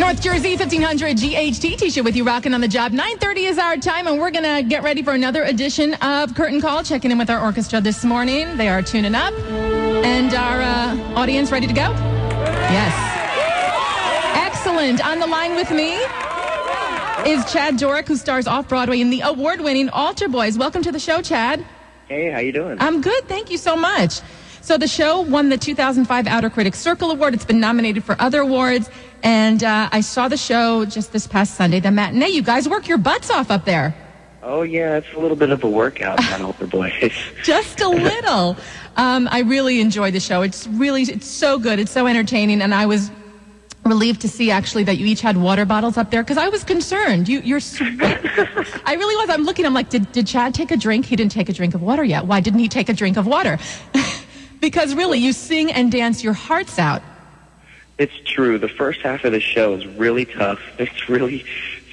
North Jersey, 1500 GHT. Teisha with you, rocking on the job. 9:30 is our time, and we're going to get ready for another edition of Curtain Call, checking in with our orchestra this morning. They are tuning up. And our audience ready to go? Yes. Excellent. On the line with me is Chad Doreck, who stars off-Broadway in the award-winning Altar Boys. Welcome to the show, Chad. Hey, how you doing? I'm good. Thank you so much. So the show won the 2005 Outer Critics Circle Award. It's been nominated for other awards. And I saw the show just this past Sunday, the matinee. You guys work your butts off up there. Oh, yeah, it's a little bit of a workout on Altar Boys. Just a little. I really enjoy the show. It's so good. It's so entertaining. And I was relieved to see, actually, that you each had water bottles up there, because I was concerned. You're sweating. I really was. I'm looking. I'm like, did Chad take a drink? He didn't take a drink of water yet. Why didn't he take a drink of water? Because really, you sing and dance your hearts out. It's true. The first half of the show is really tough. It's really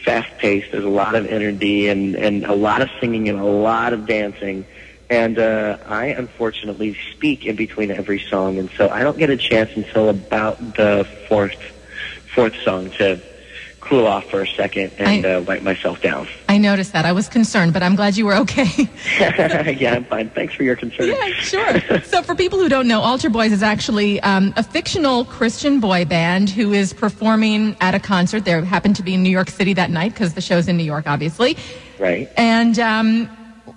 fast-paced. There's a lot of energy and a lot of singing and a lot of dancing. And I, unfortunately, speak in between every song, and so I don't get a chance until about the fourth song to cool off for a second and wipe myself down. I noticed that. I was concerned, but I'm glad you were okay. Yeah, I'm fine. Thanks for your concern. Yeah, sure. So for people who don't know, Altar Boys is actually a fictional Christian boy band who is performing at a concert. They happened to be in New York City that night because the show's in New York, obviously. Right. And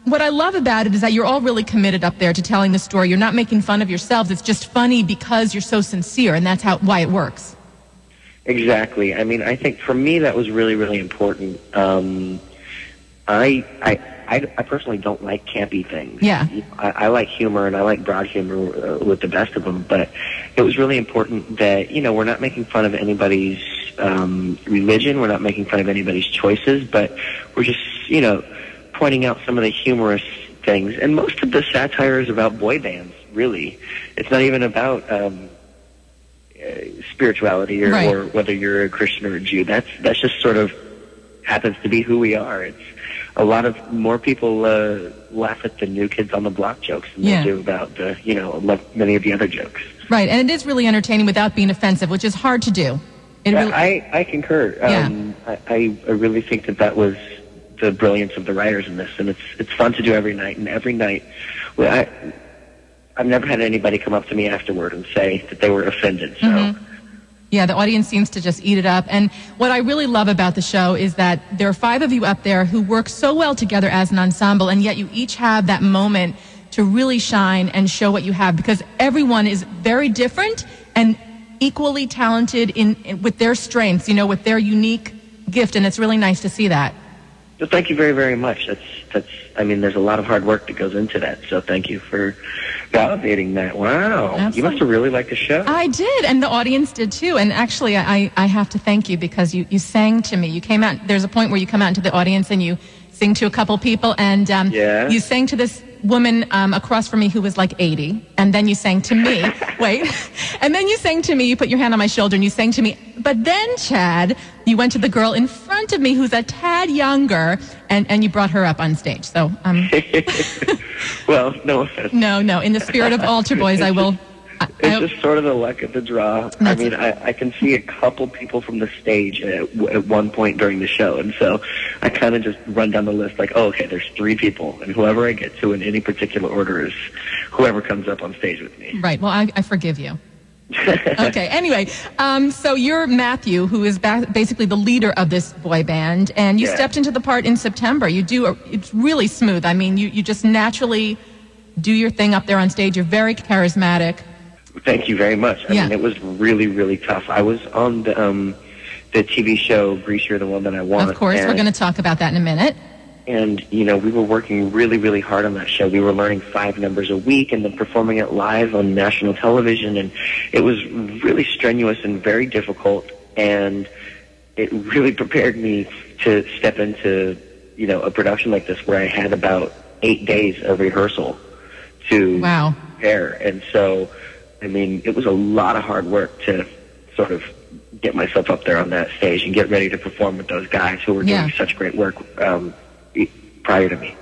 what I love about it is that you're all really committed up there to telling the story. You're not making fun of yourselves. It's just funny because you're so sincere, and that's why it works. Exactly. I mean, I think for me that was really, really important. I personally don't like campy things. Yeah. I like humor, and I like broad humor with the best of them, but it was really important that, we're not making fun of anybody's religion, we're not making fun of anybody's choices, but we're just, pointing out some of the humorous things. And most of the satire is about boy bands, really. It's not even about spirituality or whether you're a Christian or a Jew. That's just sort of happens to be who we are. It's a lot of more people laugh at the New Kids on the Block jokes than they do about many of the other jokes. Right, and it is really entertaining without being offensive, which is hard to do. I concur. I really think that was the brilliance of the writers in this, and it's fun to do every night. And every night, I've never had anybody come up to me afterward and say that they were offended. So. Mm-hmm. Yeah, the audience seems to just eat it up. And what I really love about the show is that there are 5 of you up there who work so well together as an ensemble, and yet you each have that moment to really shine and show what you have, because everyone is very different and equally talented with their strengths, with their unique gift, and it's really nice to see that. Well, thank you very, very much. There's a lot of hard work that goes into that, so thank you for validating that. Wow. Absolutely. You must have really liked the show. I did, and the audience did too. And actually, I have to thank you, because you sang to me. You came out, there's a point where you come out into the audience and you sing to a couple people, and you sang to this woman across from me who was like 80, and then you sang to me. And then you sang to me, you put your hand on my shoulder and you sang to me. But then, Chad, you went to the girl in front of me who's a tad younger, and you brought her up on stage. So, well, no offense. No, in the spirit of Altar Boys, I will... It's just sort of the luck of the draw. I can see a couple people from the stage at one point during the show, and so I kind of just run down the list like, okay, there's 3 people, and whoever I get to in any particular order is whoever comes up on stage with me. Right. Well, I forgive you. Okay. Anyway, so you're Matthew, who is basically the leader of this boy band, and you stepped into the part in September. It's really smooth. I mean, you just naturally do your thing up there on stage. You're very charismatic. Thank you very much. I mean, it was really, really tough. I was on the TV show Grease, You're the One That I Want. Of course, we're going to talk about that in a minute. And, we were working really, really hard on that show. We were learning 5 numbers a week and then performing it live on national television. And it was really strenuous and very difficult. And it really prepared me to step into, a production like this, where I had about 8 days of rehearsal to prepare. And so... it was a lot of hard work to sort of get myself up there on that stage and get ready to perform with those guys who were doing such great work prior to me.